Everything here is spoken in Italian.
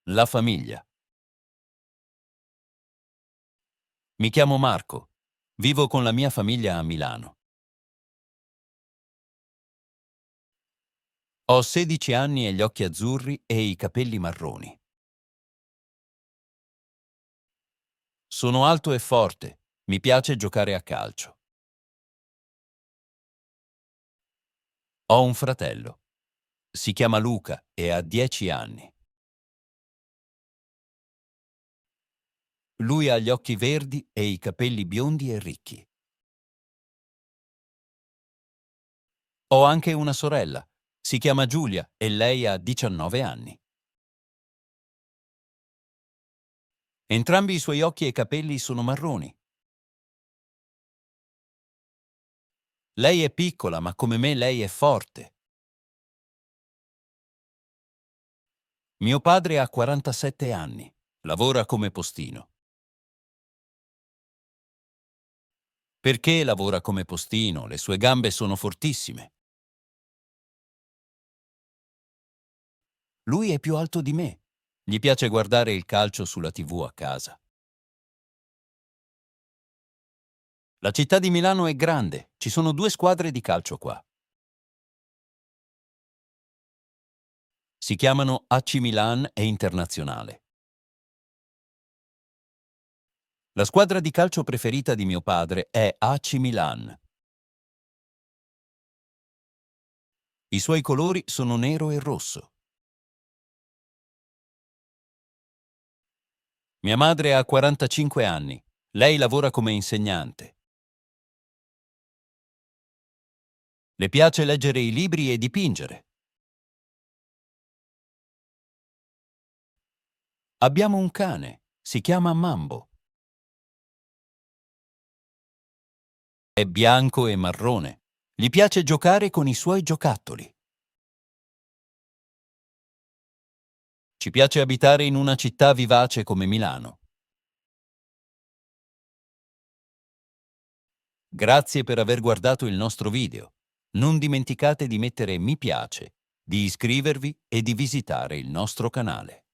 La famiglia. Mi chiamo Marco. Vivo con la mia famiglia a Milano. Ho 16 anni e gli occhi azzurri e i capelli marroni. Sono alto e forte. Mi piace giocare a calcio. Ho un fratello. Si chiama Luca e ha 10 anni. Lui ha gli occhi verdi e i capelli biondi e ricchi. Ho anche una sorella. Si chiama Giulia e lei ha 19 anni. Entrambi i suoi occhi e capelli sono marroni. Lei è piccola, ma come me lei è forte. Mio padre ha 47 anni. Lavora come postino. Perché lavora come postino? Le sue gambe sono fortissime. Lui è più alto di me. Gli piace guardare il calcio sulla TV a casa. La città di Milano è grande. Ci sono 2 squadre di calcio qua. Si chiamano AC Milan e Internazionale. La squadra di calcio preferita di mio padre è AC Milan. I suoi colori sono nero e rosso. Mia madre ha 45 anni. Lei lavora come insegnante. Le piace leggere i libri e dipingere. Abbiamo un cane. Si chiama Mambo. È bianco e marrone. Gli piace giocare con i suoi giocattoli. Ci piace abitare in una città vivace come Milano. Grazie per aver guardato il nostro video. Non dimenticate di mettere mi piace, di iscrivervi e di visitare il nostro canale.